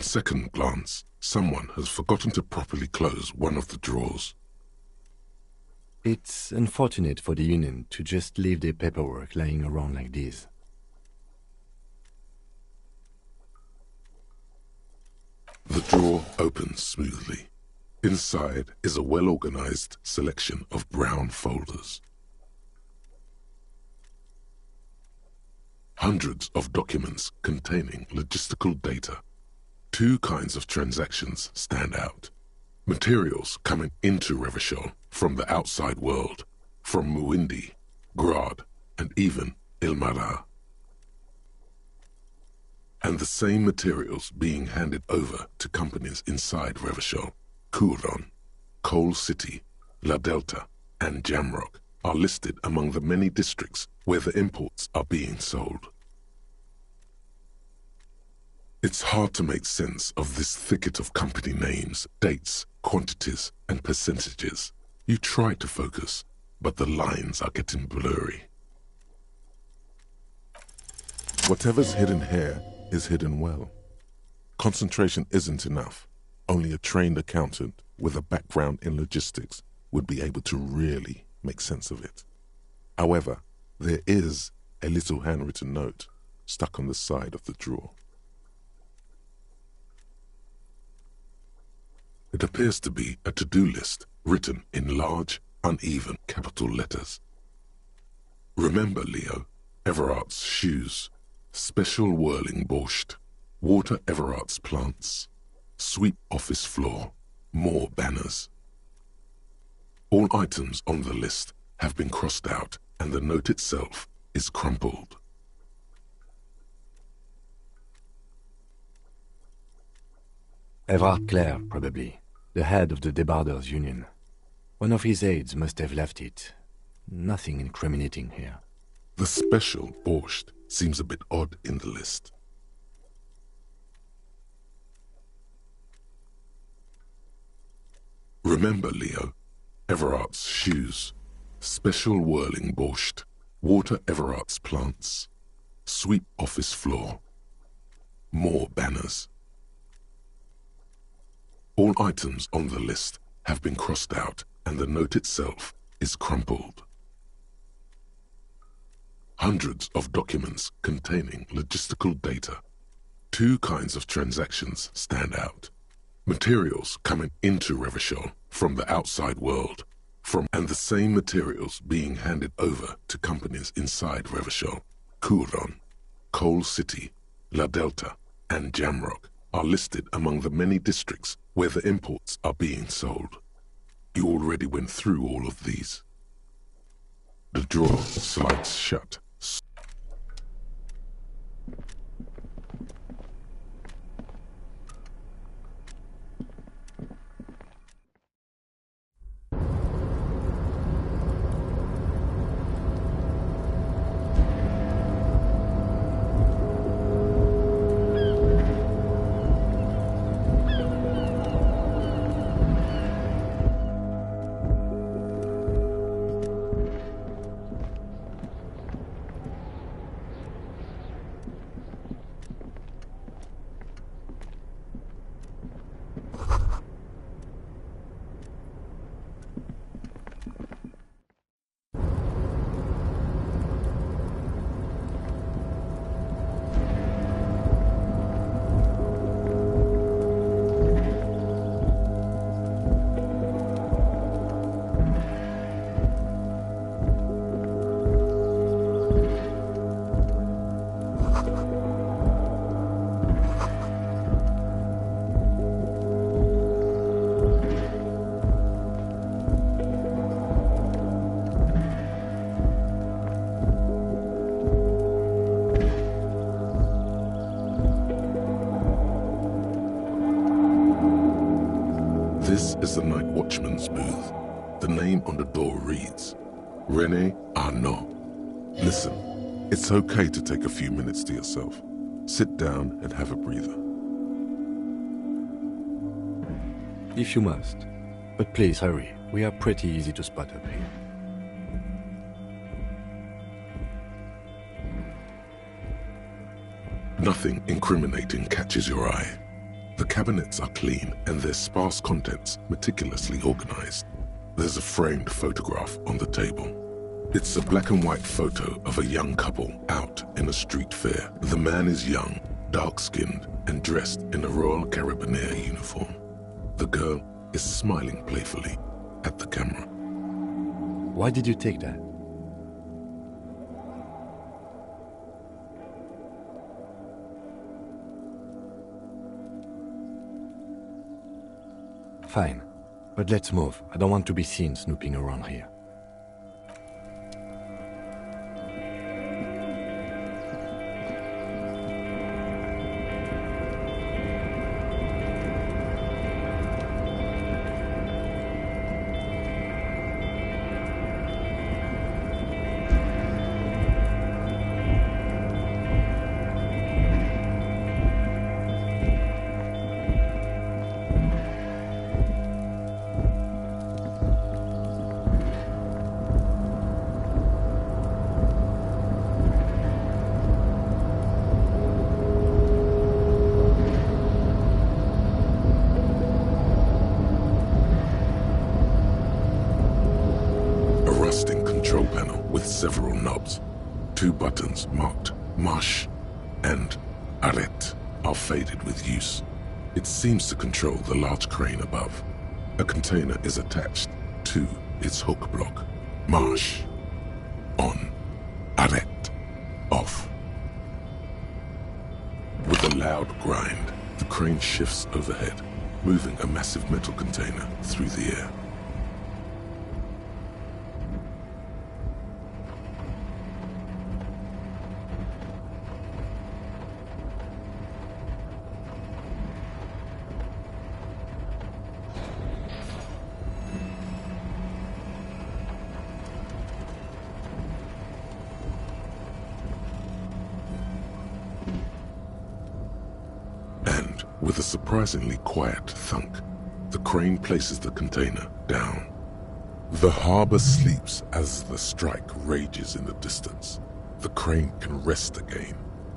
On second glance, someone has forgotten to properly close one of the drawers. It's unfortunate for the Union to just leave their paperwork lying around like this. The drawer opens smoothly. Inside is a well-organized selection of brown folders. Hundreds of documents containing logistical data. Two kinds of transactions stand out. Materials coming into Revachol from the outside world, from Muindi, Grad, and even Ilmara. And the same materials being handed over to companies inside Revachol, Kuron, Coal City, La Delta, and Jamrock are listed among the many districts where the imports are being sold. It's hard to make sense of this thicket of company names, dates, quantities, and percentages. You try to focus, but the lines are getting blurry. Whatever's hidden here is hidden well. Concentration isn't enough. Only a trained accountant with a background in logistics would be able to really make sense of it. However, there is a little handwritten note stuck on the side of the drawer. It appears to be a to-do list written in large, uneven capital letters. Remember, Leo, Everard's shoes, special whirling borscht, water Everard's plants, sweep office floor, more banners. All items on the list have been crossed out and the note itself is crumpled. Everard Clare, probably, the head of the Debarders Union. One of his aides must have left it. Nothing incriminating here. The special borscht seems a bit odd in the list. Remember, Leo, Everard's shoes, special whirling borscht, water Everard's plants, sweep office floor, more banners. All items on the list have been crossed out and the note itself is crumpled. Hundreds of documents containing logistical data. Two kinds of transactions stand out. Materials coming into Revachol from the outside world, and the same materials being handed over to companies inside Revachol, Kuron, Coal City, La Delta, and Jamrock are listed among the many districts where the imports are being sold. You already went through all of these. The drawer slides shut. This is the night watchman's booth. The name on the door reads, René Arnaud. Listen, it's okay to take a few minutes to yourself. Sit down and have a breather. If you must. But please hurry. We are pretty easy to spot up here. Nothing incriminating catches your eye. The cabinets are clean and their sparse contents meticulously organized. There's a framed photograph on the table. It's a black and white photo of a young couple out in a street fair. The man is young, dark-skinned, and dressed in a Royal Carabinieri uniform. The girl is smiling playfully at the camera. Why did you take that? Fine, but let's move. I don't want to be seen snooping around here. Control panel with several knobs. 2 buttons marked Marche and Arrête are faded with use. It seems to control the large crane above. A container is attached to its hook block. Marche on, Arrête off. With a loud grind, the crane shifts overhead, moving a massive metal container through the air. With a surprisingly quiet thunk, the crane places the container down. The harbor sleeps as the strike rages in the distance. The crane can rest again,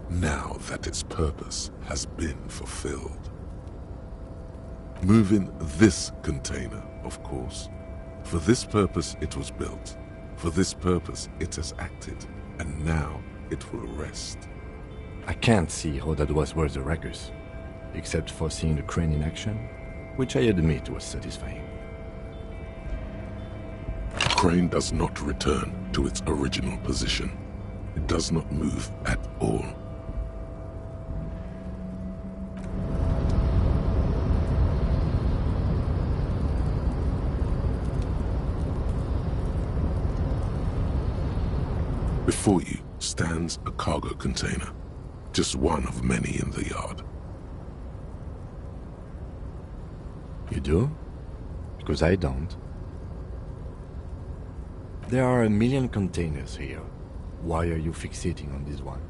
now that its purpose has been fulfilled. Moving this container, of course. For this purpose it was built. For this purpose it has acted, and now it will rest. I can't see how that was worth the ruckus, except for seeing the crane in action, which I admit was satisfying. The crane does not return to its original position. It does not move at all. Before you stands a cargo container, just one of many in the yard. You do? Because I don't. There are 1 million containers here. Why are you fixating on this one?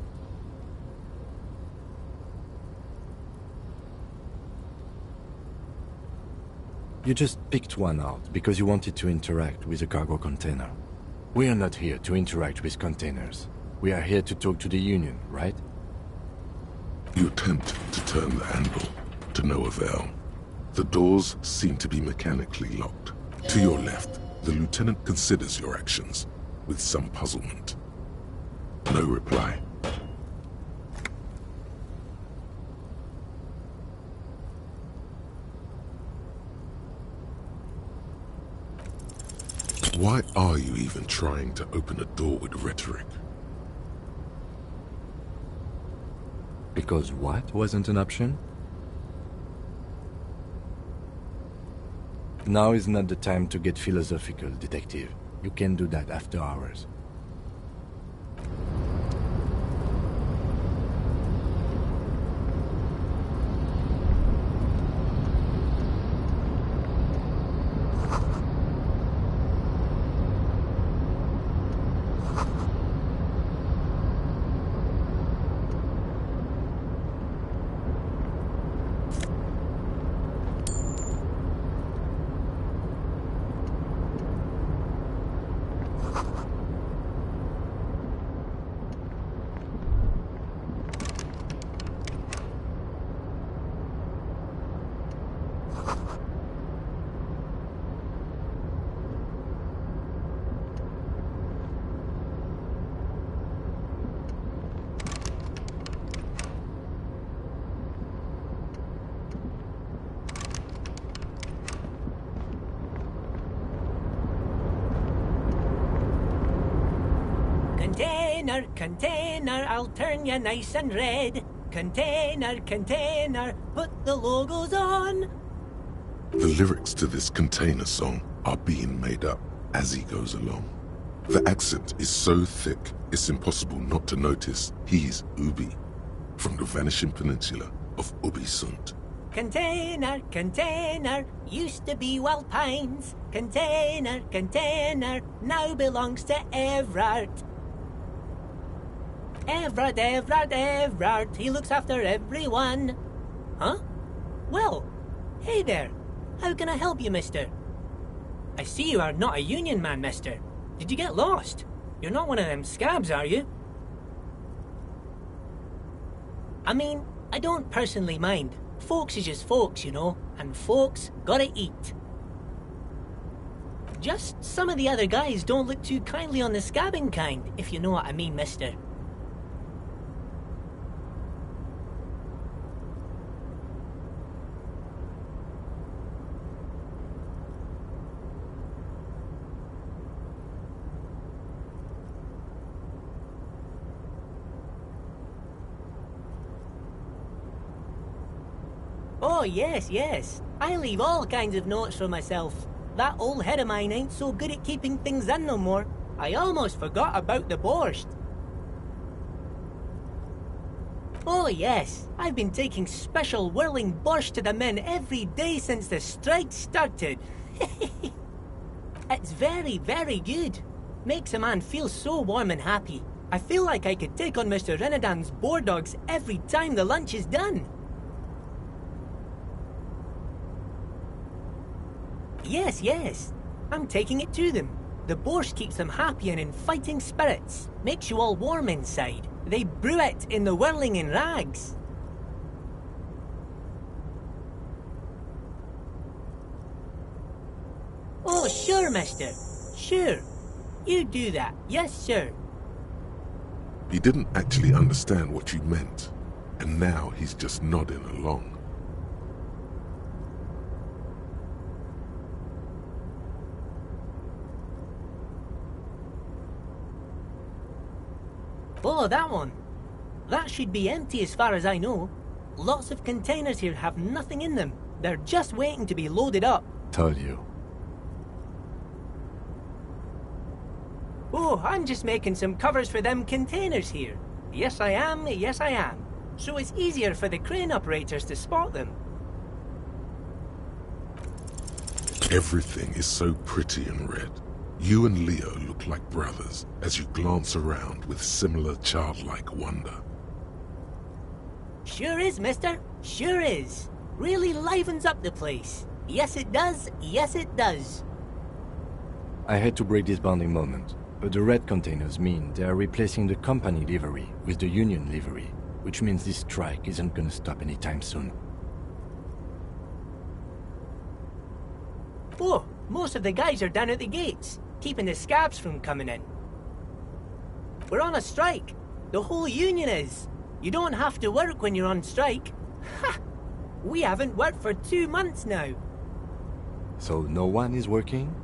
You just picked one out because you wanted to interact with a cargo container. We are not here to interact with containers. We are here to talk to the Union, right? You attempt to turn the handle, to no avail. The doors seem to be mechanically locked. To your left, the lieutenant considers your actions with some puzzlement. No reply. Why are you even trying to open a door with rhetoric? Because what wasn't an option? Now is not the time to get philosophical, detective. You can do that after hours. Container, container, I'll turn you nice and red. Container, container, put the logos on. The lyrics to this container song are being made up as he goes along. The accent is so thick, it's impossible not to notice he's Ubi, from the vanishing peninsula of Ubisund. Container, container, used to be Wild Pines. Container, container, now belongs to Everard. Everard, he looks after everyone. Huh? Well, hey there. How can I help you, mister? I see you are not a union man, mister. Did you get lost? You're not one of them scabs, are you? I mean, I don't personally mind. Folks is just folks, you know, and folks gotta eat. Just some of the other guys don't look too kindly on the scabbing kind, if you know what I mean, mister. Oh, yes. I leave all kinds of notes for myself. That old head of mine ain't so good at keeping things in no more. I almost forgot about the borscht. Oh, yes. I've been taking special whirling borscht to the men every day since the strike started. It's very, very good. Makes a man feel so warm and happy. I feel like I could take on Mr. Renadan's boar dogs every time the lunch is done. Yes. I'm taking it to them. The borscht keeps them happy and in fighting spirits. Makes you all warm inside. They brew it in the whirling in rags. Oh, sure, mister. Sure. You do that. Yes, sir. He didn't actually understand what you meant, and now he's just nodding along. Oh, that one. That should be empty as far as I know. Lots of containers here have nothing in them. They're just waiting to be loaded up. Told you. Oh, I'm just making some covers for them containers here. Yes, I am. So it's easier for the crane operators to spot them. Everything is so pretty and red. You and Leo look like brothers as you glance around with similar childlike wonder. Sure is, mister. Sure is. Really livens up the place. Yes, it does. Yes, it does. I had to break this bonding moment, but the red containers mean they are replacing the company livery with the union livery, which means this strike isn't gonna stop anytime soon. Oh, most of the guys are down at the gates, keeping the scabs from coming in. We're on a strike. The whole union is. You don't have to work when you're on strike. Ha! We haven't worked for 2 months now. So no one is working?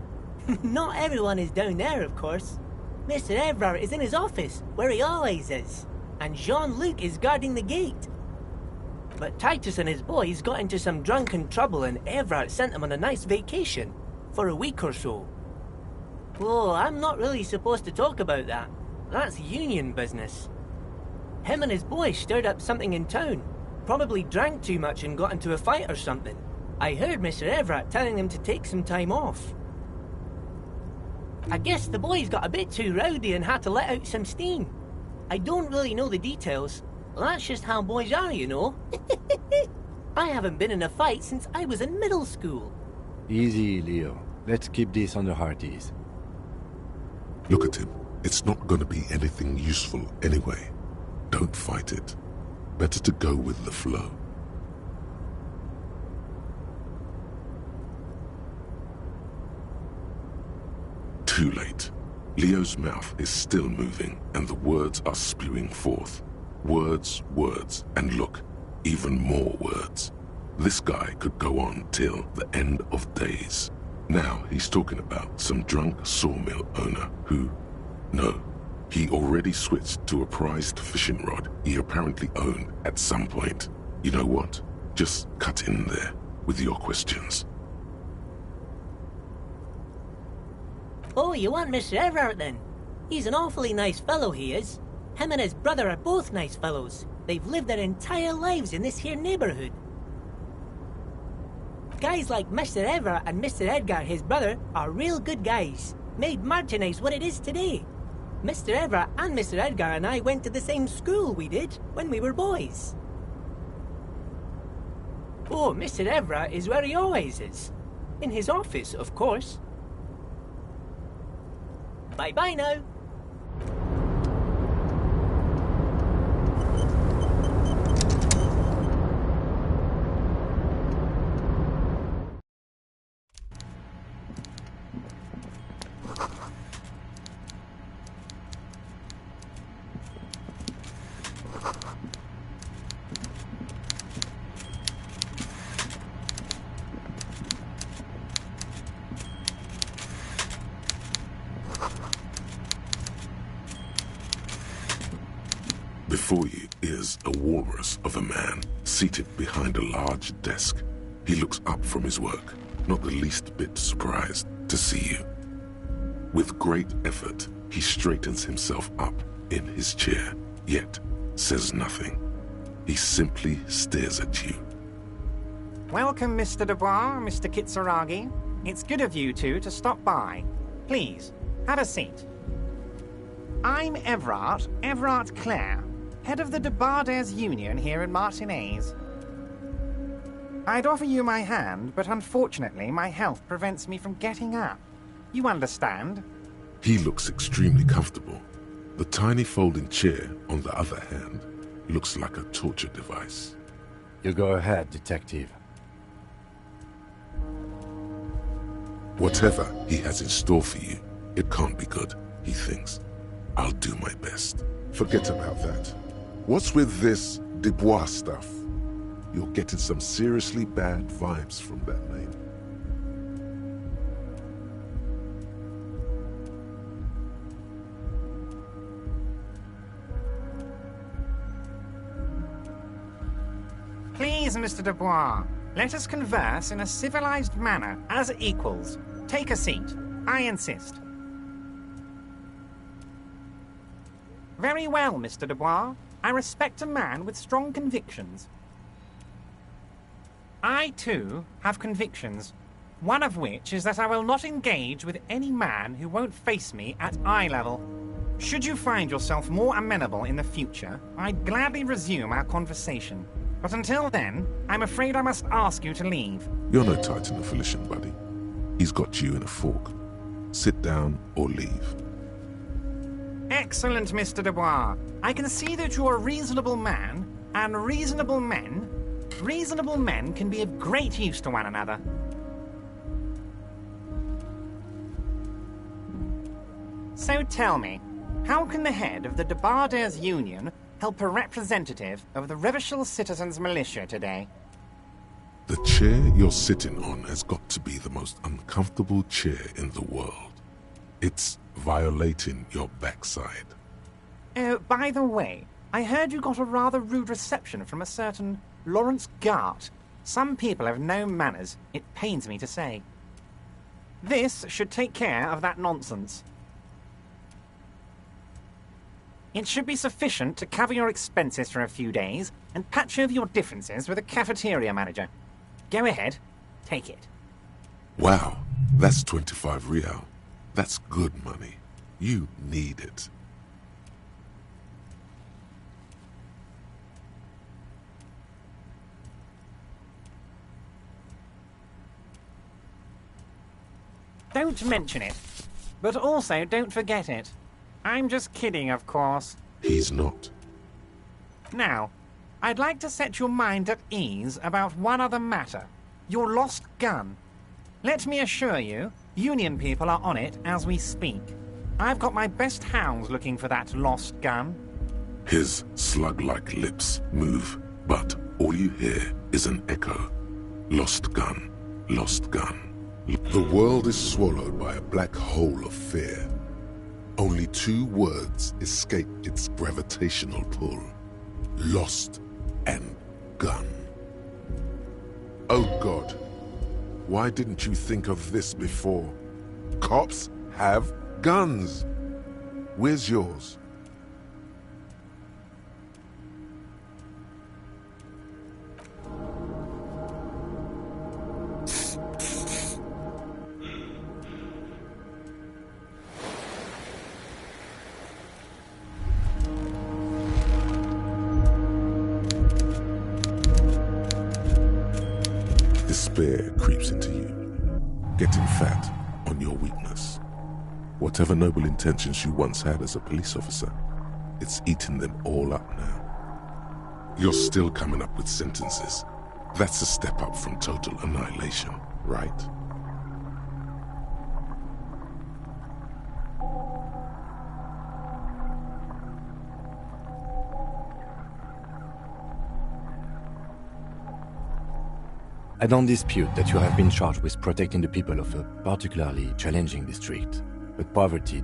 Not everyone is down there, of course. Mr. Everard is in his office, where he always is. And Jean-Luc is guarding the gate. But Titus and his boys got into some drunken trouble and Everard sent them on a nice vacation. For a week or so. Oh, I'm not really supposed to talk about that. That's union business. Him and his boys stirred up something in town. Probably drank too much and got into a fight or something. I heard Mr. Everett telling them to take some time off. I guess the boys got a bit too rowdy and had to let out some steam. I don't really know the details. That's just how boys are, you know. I haven't been in a fight since I was in middle school. Easy, Leo. Let's keep this on the hearties. Look at him. It's not going to be anything useful anyway. Don't fight it. Better to go with the flow. Too late. Leo's mouth is still moving and the words are spewing forth. Words, and look, even more words. This guy could go on till the end of days. Now he's talking about some drunk sawmill owner who... No, He already switched to a prized fishing rod he apparently owned at some point. You know what? Just cut in there with your questions. Oh, you want Mr. Everard then? He's an awfully nice fellow, he is. Him and his brother are both nice fellows. They've lived their entire lives in this here neighborhood. Guys like Mr. Everard and Mr. Edgar, his brother, are real good guys. Made Martinez what it is today. Mr. Everard and Mr. Edgar and I went to the same school, we did, when we were boys. Oh, Mr. Everard is where he always is. In his office, of course. Bye-bye now. Before you is a walrus of a man seated behind a large desk. He looks up from his work, not the least bit surprised to see you. With great effort, he straightens himself up in his chair, yet says nothing. He simply stares at you. Welcome, Mr. Dubois, Mr. Kitsuragi. It's good of you two to stop by. Please, have a seat. I'm Everard Clare, head of the Debarders Union here in Martinez. I'd offer you my hand, but unfortunately my health prevents me from getting up. You understand? He looks extremely comfortable. The tiny folding chair, on the other hand, looks like a torture device. You go ahead, detective. Whatever he has in store for you, it can't be good, he thinks. I'll do my best. Forget about that. What's with this Dubois stuff? You're getting some seriously bad vibes from that name. Please, Mr. Dubois, let us converse in a civilized manner, as equals. Take a seat. I insist. Very well, Mr. Dubois. I respect a man with strong convictions. I, too, have convictions. One of which is that I will not engage with any man who won't face me at eye level. Should you find yourself more amenable in the future, I'd gladly resume our conversation. But until then, I'm afraid I must ask you to leave. You're no Titan of Elysium, buddy. He's got you in a fork. Sit down or leave. Excellent, Mr. Dubois. I can see that you're a reasonable man, and reasonable men can be of great use to one another. So tell me, how can the head of the Debarders Union help a representative of the Revachol Citizens Militia today? The chair you're sitting on has got to be the most uncomfortable chair in the world. It's violating your backside. Oh, by the way, I heard you got a rather rude reception from a certain Lawrence Gart. Some people have no manners, it pains me to say. This should take care of that nonsense. It should be sufficient to cover your expenses for a few days and patch over your differences with a cafeteria manager. Go ahead, take it. Wow, that's 25 real. That's good money. You need it. Don't mention it, but also don't forget it. I'm just kidding, of course. He's not. Now, I'd like to set your mind at ease about one other matter. Your lost gun. Let me assure you, Union people are on it as we speak. I've got my best hounds looking for that lost gun. His slug-like lips move, but all you hear is an echo. Lost gun, lost gun. The world is swallowed by a black hole of fear. Only 2 words escape its gravitational pull. Lost and gun. Oh God, why didn't you think of this before? Cops have guns. Where's yours? Despair creeps into you, getting fat on your weakness. Whatever noble intentions you once had as a police officer, it's eating them all up now. You're still coming up with sentences. That's a step up from total annihilation, right? I don't dispute that you have been charged with protecting the people of a particularly challenging district, but poverty